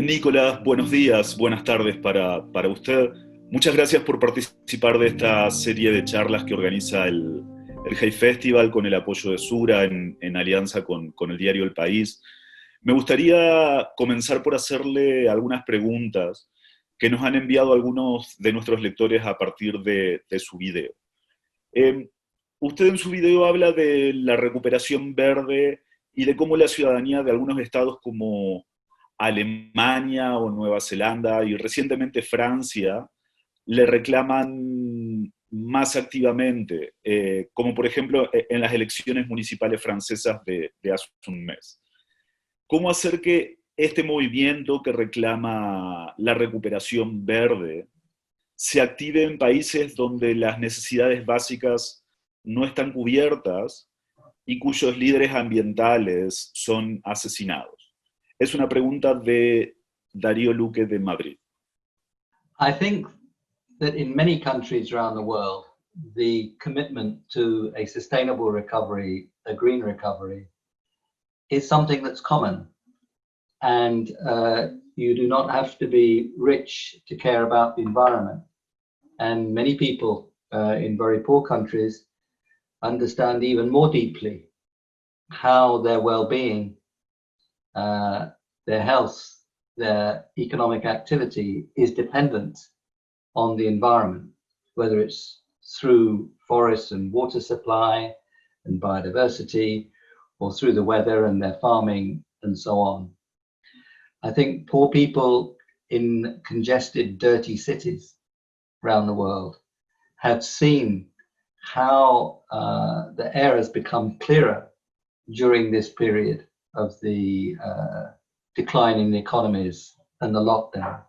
Nicolás, buenos días, buenas tardes para usted. Muchas gracias por participar de esta serie de charlas que organiza el Hey Festival con el apoyo de Sura en alianza con el diario El País. Me gustaría comenzar por hacerle algunas preguntas que nos han enviado algunos de nuestros lectores a partir de su video. Usted en su video habla de la recuperación verde y de cómo la ciudadanía de algunos estados como Alemania o Nueva Zelanda y recientemente Francia le reclaman más activamente, como por ejemplo en las elecciones municipales francesas de hace un mes. ¿Cómo hacer que este movimiento que reclama la recuperación verde se active en países donde las necesidades básicas no están cubiertas y cuyos líderes ambientales son asesinados? Es una pregunta de Darío Luque de Madrid. I think that in many countries around the world, the commitment to a sustainable recovery, a green recovery, is something that's common. And you do not have to be rich to care about the environment. And many people in very poor countries understand even more deeply how their well-being, their health, their economic activity is dependent on the environment, whether it's through forests and water supply and biodiversity, or through the weather and their farming and so on. I think poor people in congested, dirty cities around the world have seen how the air has become clearer during this period of the decline in the economies and the lockdown.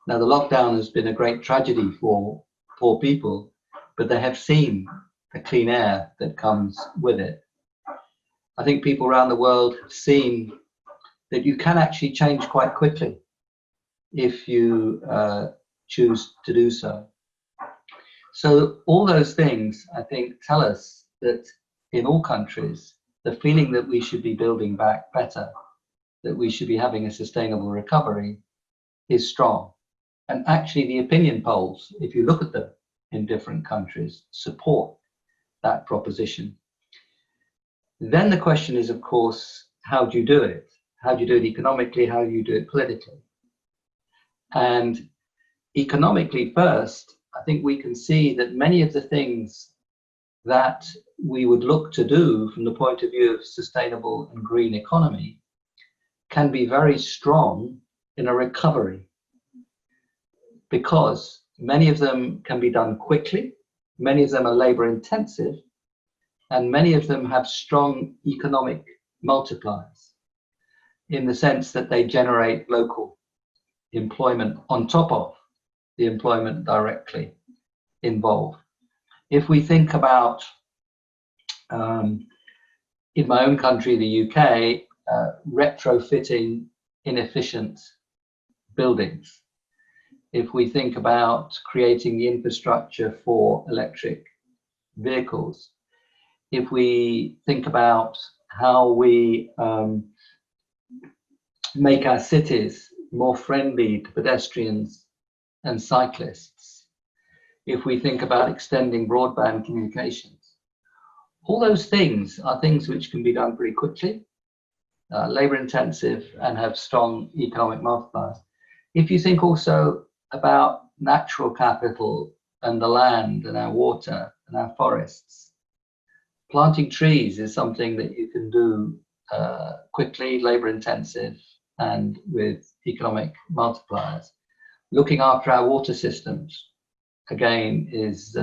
Now, the lockdown has been a great tragedy for poor people, but they have seen the clean air that comes with it. I think people around the world have seen that you can actually change quite quickly if you choose to do so. So all those things, I think, tell us that in all countries, the feeling that we should be building back better, that we should be having a sustainable recovery, is strong. And actually the opinion polls, if you look at them in different countries, support that proposition. Then the question is, of course, how do you do it? How do you do it economically? How do you do it politically? And economically first, I think we can see that many of the things that we would look to do from the point of view of sustainable and green economy can be very strong in a recovery, because many of them can be done quickly, many of them are labor intensive, and many of them have strong economic multipliers in the sense that they generate local employment on top of the employment directly involved. If we think about, in my own country, the UK, retrofitting inefficient buildings, if we think about creating the infrastructure for electric vehicles, if we think about how we make our cities more friendly to pedestrians and cyclists, if we think about extending broadband communications, all those things are things which can be done pretty quickly, labor intensive, and have strong economic multipliers. If you think also about natural capital and the land and our water and our forests, planting trees is something that you can do quickly, labor intensive, and with economic multipliers. Looking after our water systems, again, is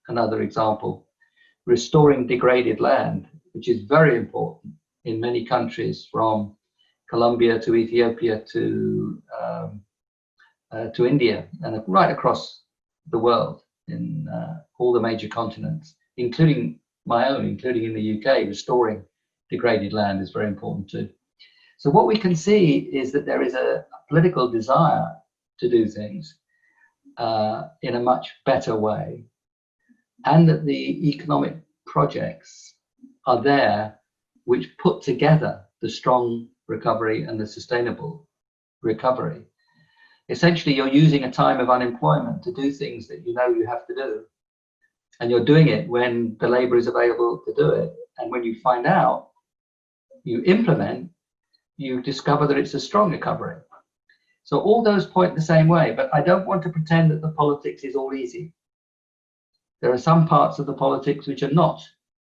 another example. Restoring degraded land, which is very important in many countries, from Colombia to Ethiopia to India, and right across the world in all the major continents, including my own, including in the UK. Restoring degraded land is very important too. So what we can see is that there is a political desire to do things in a much better way, and that the economic projects are there which put together the strong recovery and the sustainable recovery. Essentially, you're using a time of unemployment to do things that you know you have to do. And you're doing it when the labor is available to do it. And when you find out, you implement, you discover that it's a strong recovery. So all those point the same way, but I don't want to pretend that the politics is all easy. There are some parts of the politics which are not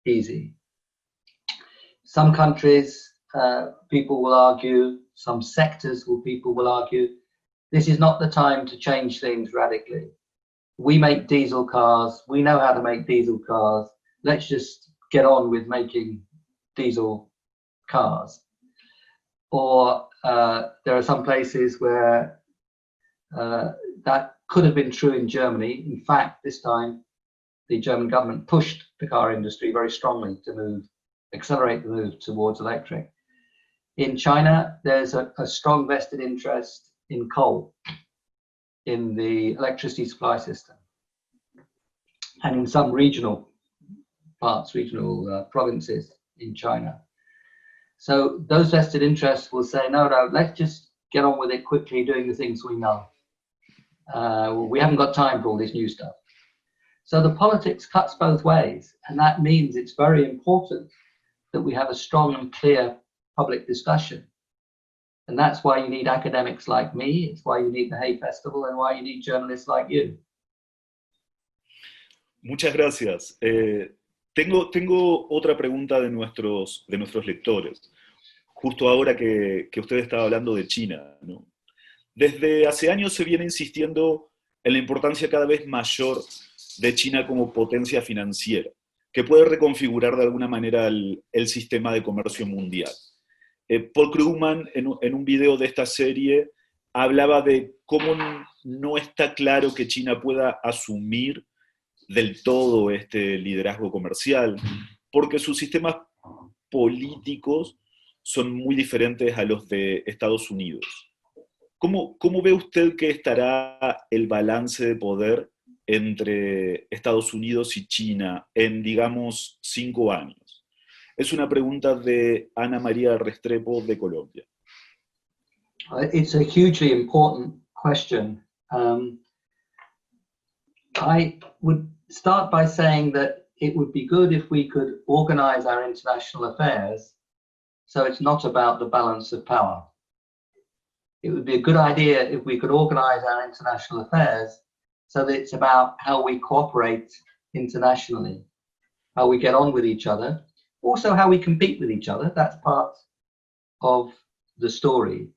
easy. Some countries, people will argue, some sectors people will argue, this is not the time to change things radically. We make diesel cars, we know how to make diesel cars, let's just get on with making diesel cars. Or there are some places where that could have been true in Germany. In fact, this time, the German government pushed the car industry very strongly to accelerate the move towards electric. In China, there's a strong vested interest in coal, in the electricity supply system. And in some regional provinces in China. So those vested interests will say, no, let's just get on with it quickly, doing the things we know. We haven't got time for all this new stuff. So the politics cuts both ways, and that means it's very important that we have a strong and clear public discussion. And that's why you need academics like me, it's why you need the Hay Festival, and why you need journalists like you. Muchas gracias. Tengo otra pregunta de nuestros lectores. Justo ahora que usted estaba hablando de China, ¿no? Desde hace años se viene insistiendo en la importancia cada vez mayor de China como potencia financiera, que puede reconfigurar de alguna manera el sistema de comercio mundial. Paul Krugman, en un video de esta serie, hablaba de cómo no está claro que China pueda asumir del todo este liderazgo comercial, porque sus sistemas políticos son muy diferentes a los de Estados Unidos. ¿Cómo ve usted que estará el balance de poder entre Estados Unidos y China en, digamos, 5 años? Es una pregunta de Ana María Restrepo de Colombia. It's a hugely important question. I would start by saying that it would be good if we could organize our international affairs so it's not about the balance of power. It would be a good idea if we could organize our international affairs so that it's about how we cooperate internationally, how we get on with each other, also how we compete with each other. That's part of the story.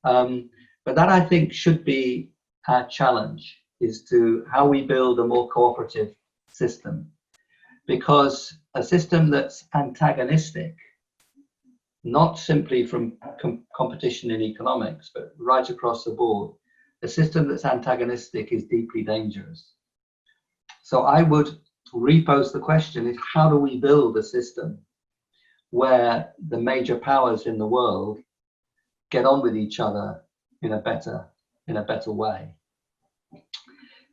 But that, I think, should be our challenge, is to how we build a more cooperative system. Because a system that's antagonistic, not simply from competition in economics, but right across the board, a system that's antagonistic is deeply dangerous. So I would repose the question is, how do we build a system where the major powers in the world get on with each other in a better way?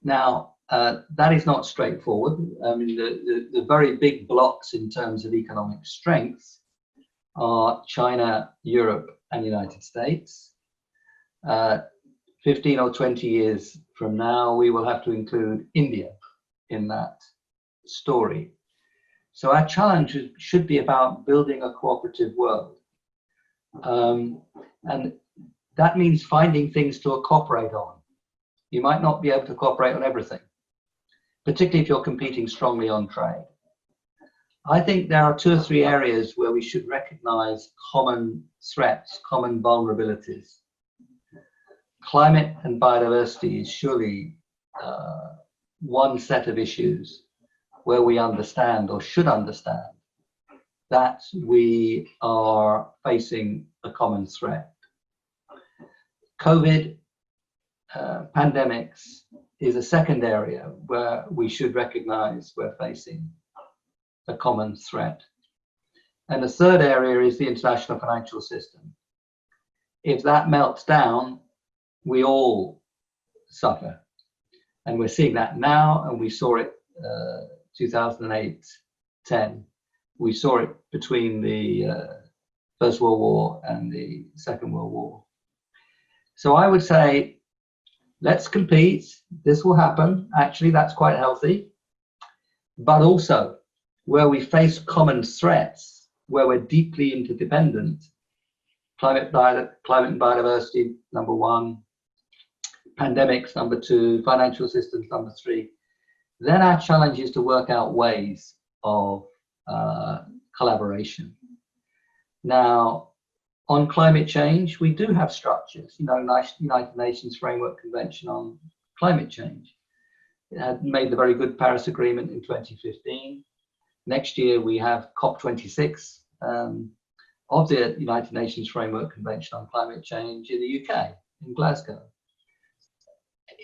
Now, that is not straightforward. I mean, the very big blocks in terms of economic strength are China, Europe, and the United States. 15 or 20 years from now, we will have to include India in that story. So our challenge should be about building a cooperative world. And that means finding things to cooperate on. You might not be able to cooperate on everything, particularly if you're competing strongly on trade. I think there are 2 or 3 areas where we should recognize common threats, common vulnerabilities. Climate and biodiversity is surely one set of issues where we understand, or should understand, that we are facing a common threat. COVID, pandemics is a second area where we should recognize we're facing a common threat. And the third area is the international financial system. If that melts down, we all suffer. And we're seeing that now, and we saw it 2008-10. We saw it between the First World War and the Second World War. So I would say, let's compete. This will happen. Actually, that's quite healthy. But also, where we face common threats, where we're deeply interdependent, climate and biodiversity, number one, pandemics, number two, financial systems, number three, then our challenge is to work out ways of collaboration. Now, on climate change, we do have structures, United Nations Framework Convention on Climate Change. It had made the very good Paris Agreement in 2015. Next year, we have COP26 of the United Nations Framework Convention on Climate Change in the UK, in Glasgow.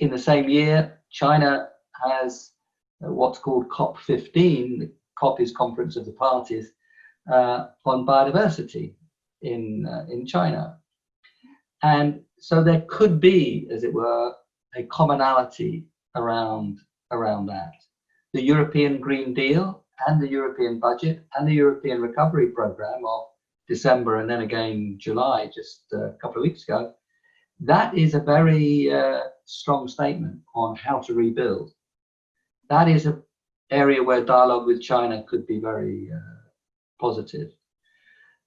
In the same year, China has what's called COP15. The COP is Conference of the Parties on biodiversity in China. And so there could be, as it were, a commonality around that. The European Green Deal and the European budget and the European Recovery Programme of December and then again July, just a couple of weeks ago, that is a very strong statement on how to rebuild. That is an area where dialogue with China could be very positive.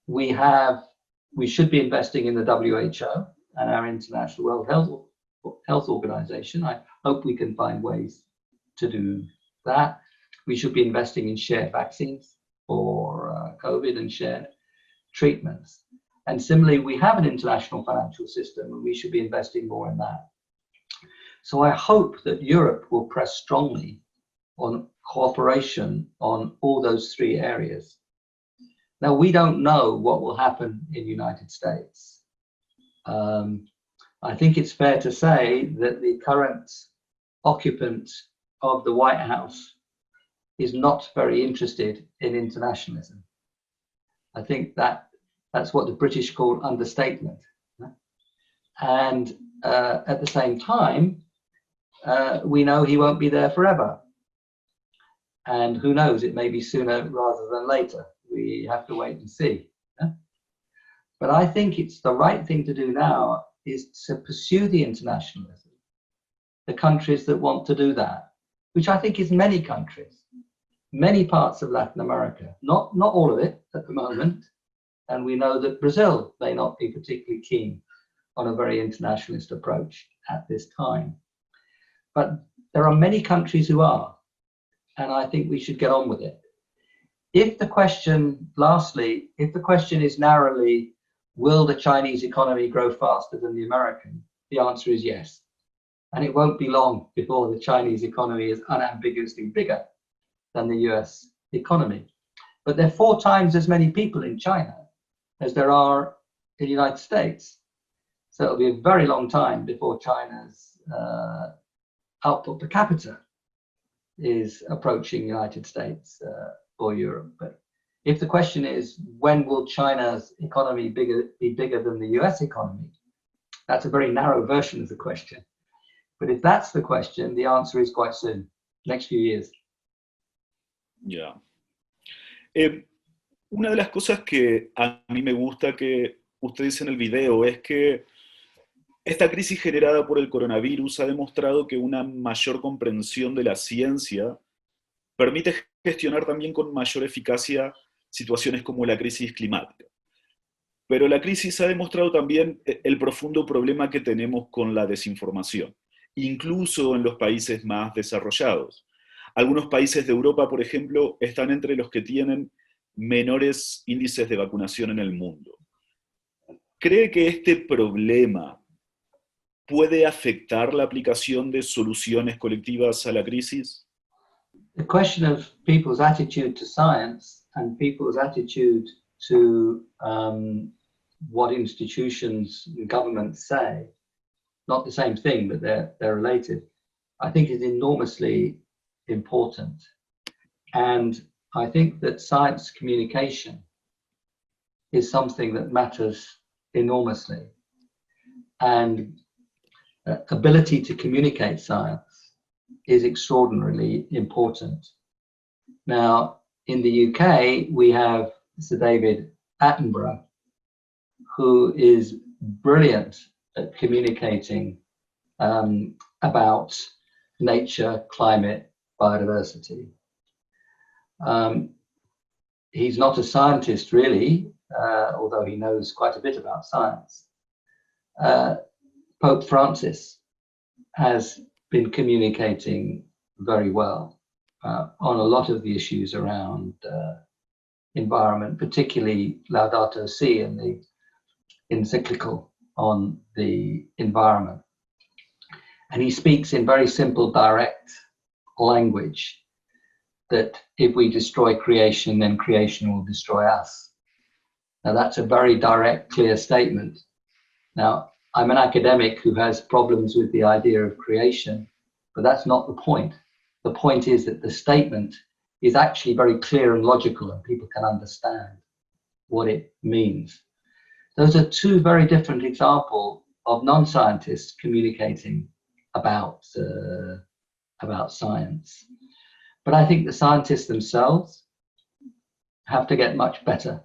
We should be investing in the WHO and our International World Health Organization. I hope we can find ways to do that. We should be investing in shared vaccines for COVID and shared treatments. And similarly, we have an international financial system and we should be investing more in that. So I hope that Europe will press strongly on cooperation on all those three areas. Now, we don't know what will happen in the United States. I think it's fair to say that the current occupant of the White House is not very interested in internationalism. I think that's what the British call understatement. And at the same time, we know he won't be there forever. And who knows, it may be sooner rather than later. We have to wait and see. But I think it's the right thing to do now is to pursue the internationalism, the countries that want to do that, which I think is many countries, many parts of Latin America, not all of it at the moment. And we know that Brazil may not be particularly keen on a very internationalist approach at this time. But there are many countries who are, and I think we should get on with it. If the question, lastly, if the question is narrowly, will the Chinese economy grow faster than the American? The answer is yes. And it won't be long before the Chinese economy is unambiguously bigger than the US economy. But there are 4 times as many people in China as there are in the United States. So it'll be a very long time before China's output per capita is approaching the United States or Europe. But if the question is, when will China's economy be bigger than the US economy? That's a very narrow version of the question. But if that's the question, the answer is quite soon, next few years. Ya. Una de las cosas que a mí me gusta que usted dice en el video es que esta crisis generada por el coronavirus ha demostrado que una mayor comprensión de la ciencia permite gestionar también con mayor eficacia situaciones como la crisis climática. Pero la crisis ha demostrado también el profundo problema que tenemos con la desinformación, incluso en los países más desarrollados. Algunos países de Europa, por ejemplo, están entre los que tienen menores índices de vacunación en el mundo. ¿Cree que este problema puede afectar la aplicación de soluciones colectivas a la crisis? The question of people's attitude to science and people's attitude to what institutions and governments say, not the same thing, but they're related, I think is enormously important. And I think that science communication is something that matters enormously. And ability to communicate science is extraordinarily important. Now, in the UK, we have Sir David Attenborough, who is brilliant at communicating about nature, climate, biodiversity. He's not a scientist really, although he knows quite a bit about science. Pope Francis has been communicating very well on a lot of the issues around environment, particularly Laudato Si and the encyclical on the environment. And he speaks in very simple, direct language that if we destroy creation, then creation will destroy us. Now that's a very direct, clear statement. Now, I'm an academic who has problems with the idea of creation, but that's not the point. The point is that the statement is actually very clear and logical, and people can understand what it means. Those are two very different examples of non-scientists communicating about science. But I think the scientists themselves have to get much better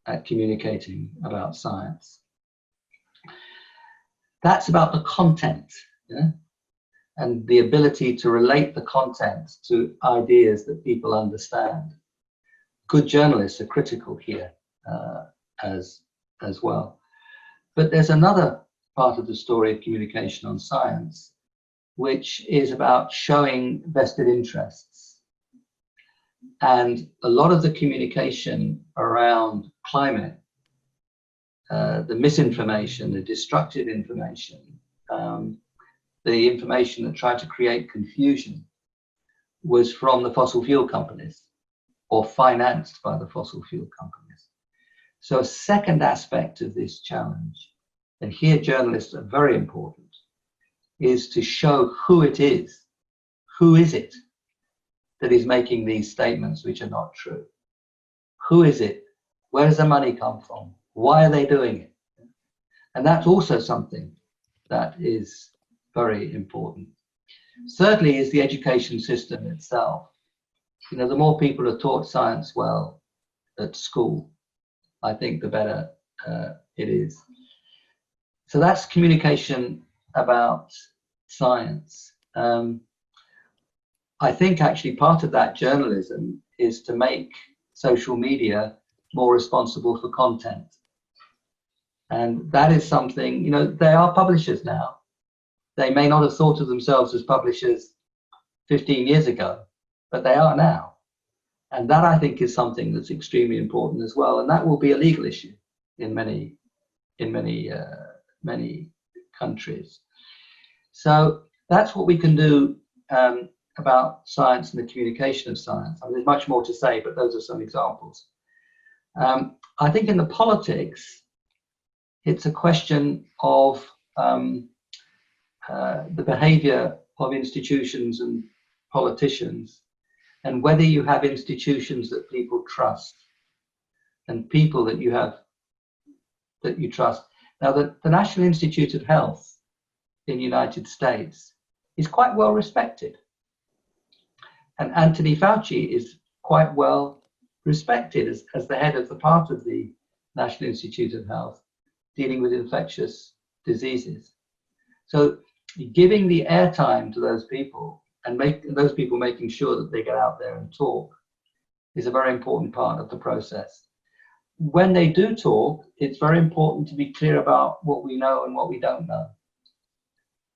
at communicating about science. That's about the content, yeah? And the ability to relate the content to ideas that people understand. Good journalists are critical here as well. But there's another part of the story of communication on science, which is about showing vested interests. And a lot of the communication around climate, the misinformation, the destructive information, the information that tried to create confusion was from the fossil fuel companies or financed by the fossil fuel companies. So a second aspect of this challenge, and here journalists are very important, is to show who it is. Who is it that is making these statements which are not true? Who is it? Where does the money come from? Why are they doing it? And that's also something that is very important. Thirdly is the education system itself. You know, the more people are taught science well at school, I think the better it is. So that's communication about science. I think actually part of that journalism is to make social media more responsible for content. And that is something, you know, they are publishers now. They may not have thought of themselves as publishers 15 years ago, but they are now. And that, I think, is something that's extremely important as well. And that will be a legal issue in many countries. So that's what we can do about science and the communication of science. I mean, there's much more to say, but those are some examples. I think in the politics, it's a question of the behavior of institutions and politicians, and whether you have institutions that people trust and people that you trust. Now, the National Institute of Health in the United States is quite well respected. And Anthony Fauci is quite well respected as the head of the part of the National Institute of Health dealing with infectious diseases. So giving the airtime to those people and those people making sure that they get out there and talk is a very important part of the process. When they do talk, it's very important to be clear about what we know and what we don't know,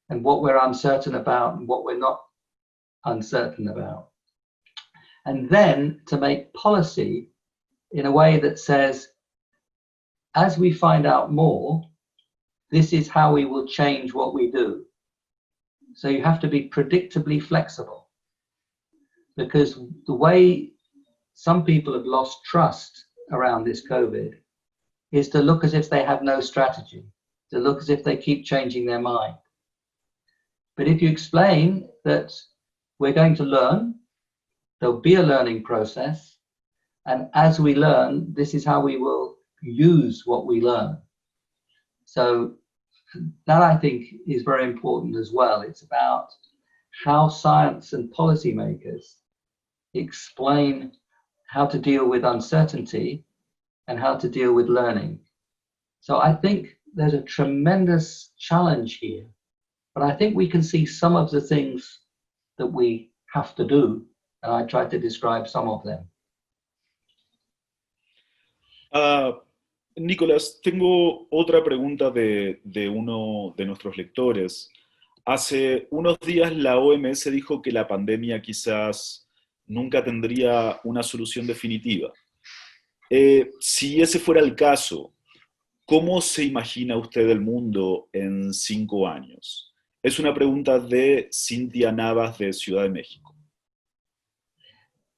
and what we're uncertain about and what we're not uncertain about. And then to make policy in a way that says, as we find out more, this is how we will change what we do. So you have to be predictably flexible, because the way some people have lost trust around this COVID is to look as if they have no strategy, to look as if they keep changing their mind. But if you explain that we're going to learn, there'll be a learning process, and as we learn, this is how we will use what we learn. So that, I think, is very important as well. It's about how science and policymakers explain how to deal with uncertainty and how to deal with learning. So I think there's a tremendous challenge here, but I think we can see some of the things that we have to do, and I tried to describe some of them. Nicolás, tengo otra pregunta de uno de nuestros lectores. Hace unos días la OMS dijo que la pandemia quizás nunca tendría una solución definitiva. Si ese fuera el caso, ¿cómo se imagina usted el mundo en 5 años? Es una pregunta de Cintia Navas de Ciudad de México.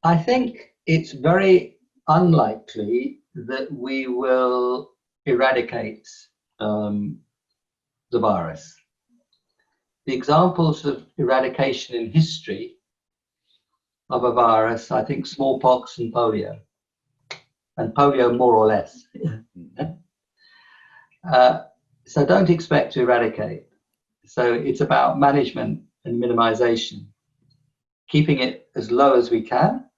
I think it's very unlikely that we will eradicate the virus. The examples of eradication in history of a virus, I think smallpox and polio more or less. So don't expect to eradicate. So it's about management and minimization, keeping it as low as we can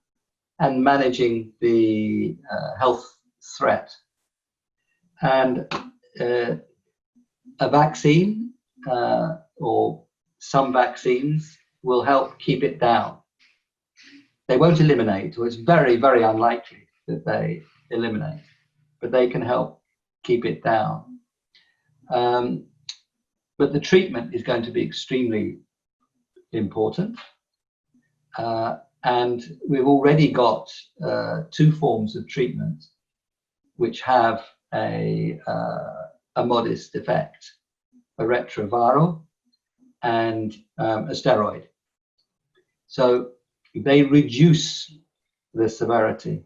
and managing the health threat. And a vaccine or some vaccines will help keep it down. They won't eliminate, or it's very, very unlikely that they eliminate, but they can help keep it down. But the treatment is going to be extremely important. And we've already got 2 forms of treatment which have a modest effect, a retroviral and a steroid. So they reduce the severity.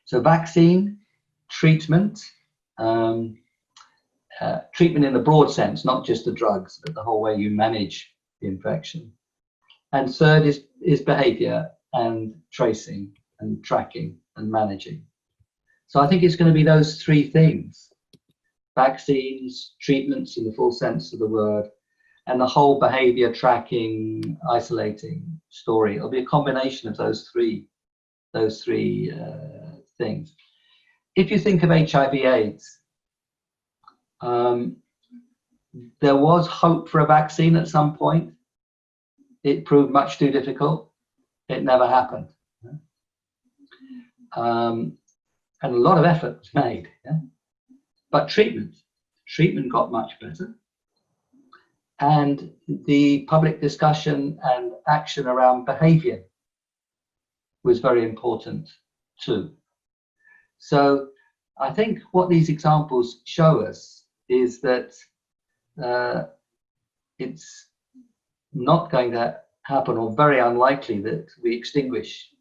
So vaccine, treatment, treatment in the broad sense, not just the drugs, but the whole way you manage the infection. And third is behavior and tracing and tracking and managing. So I think it's going to be those 3 things: vaccines, treatments in the full sense of the word, and the whole behavior tracking, isolating story. It'll be a combination of those three things. If you think of HIV/AIDS, there was hope for a vaccine at some point. It proved much too difficult. It never happened. And a lot of effort was made. Yeah? But treatment got much better. And the public discussion and action around behavior was very important too. So I think what these examples show us is that it's not going to happen, or very unlikely that we extinguish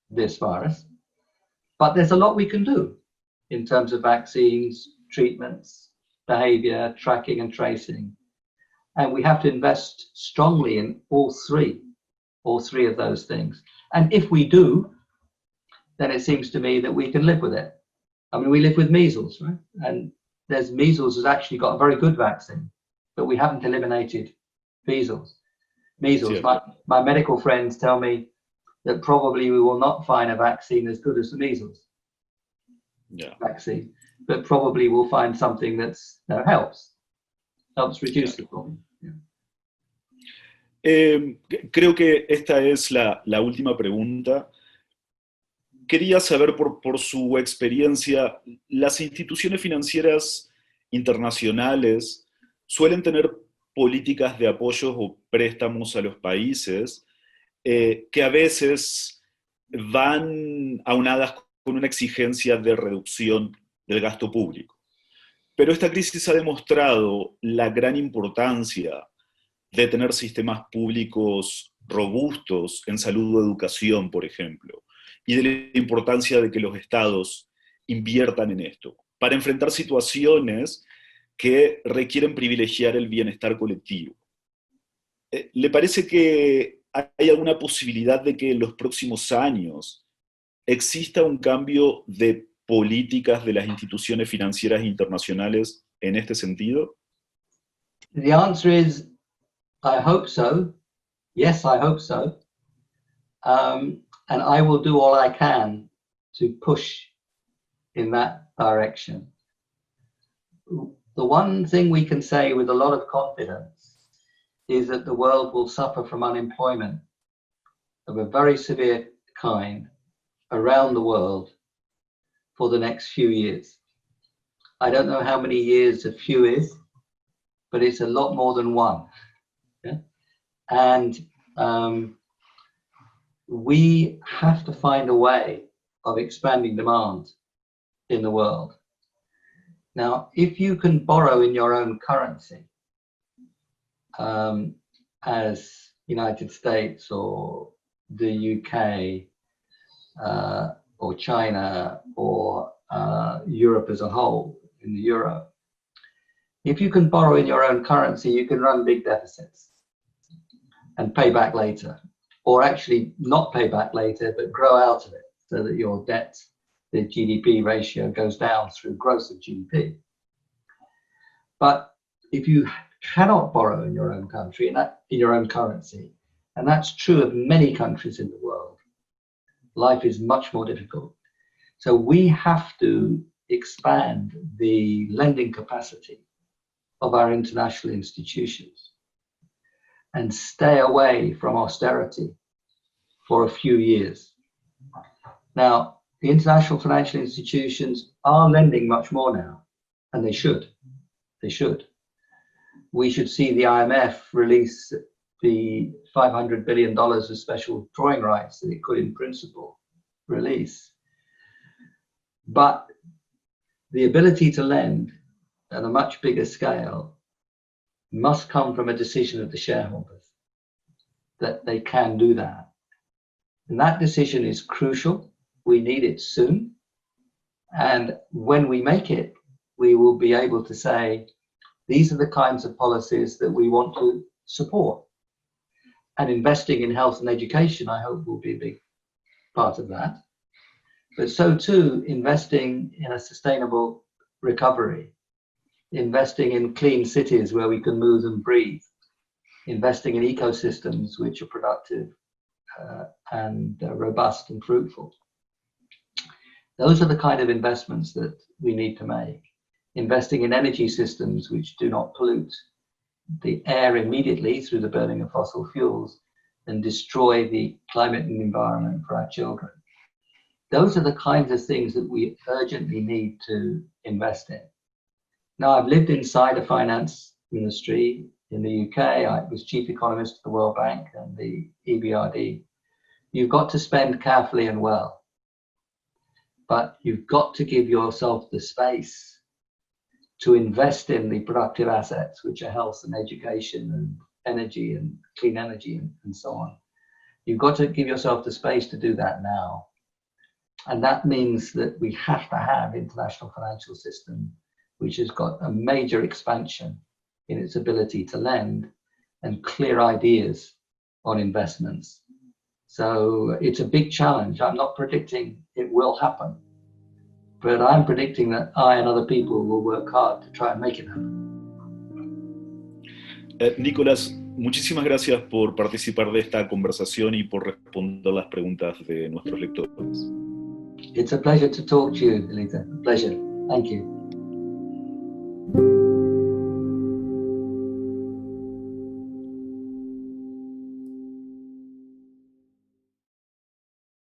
this virus. But there's a lot we can do in terms of vaccines, treatments, behavior, tracking and tracing. And we have to invest strongly in all three of those things. And if we do, then it seems to me that we can live with it. I mean, we live with measles, right? And measles has actually got a very good vaccine, but we haven't eliminated measles. Yeah. My medical friends tell me that probably we will not find a vaccine as good as the measles vaccine, but probably we'll find something that's helps reduce the problem. Creo que esta es la última pregunta. Quería saber por su experiencia, ¿las instituciones financieras internacionales suelen tener políticas de apoyos o préstamos a los países que a veces van aunadas con una exigencia de reducción del gasto público? Pero esta crisis ha demostrado la gran importancia de tener sistemas públicos robustos en salud o educación, por ejemplo, y de la importancia de que los estados inviertan en esto, para enfrentar situaciones que requieren privilegiar el bienestar colectivo. ¿Le parece que hay alguna posibilidad de que en los próximos años exista un cambio de políticas de las instituciones financieras internacionales en este sentido? The answer is, I hope so. Yes, I hope so. And I will do all I can to push in that direction. the one thing we can say with a lot of confidence is that the world will suffer from unemployment of a very severe kind around the world for the next few years. I don't know how many years a few is, but it's a lot more than one. Yeah? And we have to find a way of expanding demand in the world. Now, if you can borrow in your own currency, as United States or the UK or China or Europe as a whole, in the euro, if you can borrow in your own currency, you can run big deficits and pay back later, or actually not pay back later, but grow out of it so that your debt, the GDP ratio goes down through growth of GDP. But if you cannot borrow in your own country, in your own currency, and that's true of many countries in the world, life is much more difficult. So we have to expand the lending capacity of our international institutions and stay away from austerity for a few years. Now, the international financial institutions are lending much more now, and they should. They should. We should see the IMF release the $500 billion of special drawing rights that it could, in principle, release. But the ability to lend at a much bigger scale must come from a decision of the shareholders that they can do that. And that decision is crucial. We need it soon. And when we make it, we will be able to say, these are the kinds of policies that we want to support. And investing in health and education, I hope, will be a big part of that. But so too, investing in a sustainable recovery, investing in clean cities where we can move and breathe, investing in ecosystems which are productive and robust and fruitful. Those are the kind of investments that we need to make. Investing in energy systems which do not pollute the air immediately through the burning of fossil fuels and destroy the climate and environment for our children. Those are the kinds of things that we urgently need to invest in. Now, I've lived inside a finance ministry in the UK. I was chief economist at the World Bank and the EBRD. You've got to spend carefully and well, but you've got to give yourself the space to invest in the productive assets, which are health and education and energy and clean energy and so on. You've got to give yourself the space to do that now. And that means that we have to have an international financial system which has got a major expansion in its ability to lend and clear ideas on investments. So it's a big challenge. I'm not predicting it will happen, but I'm predicting that I and other people will work hard to try and make it happen. Nicolás, muchísimas gracias por participar de esta conversación y por responder las preguntas de nuestros lectores. It's a pleasure to talk to you, Eliezer. A pleasure. Thank you.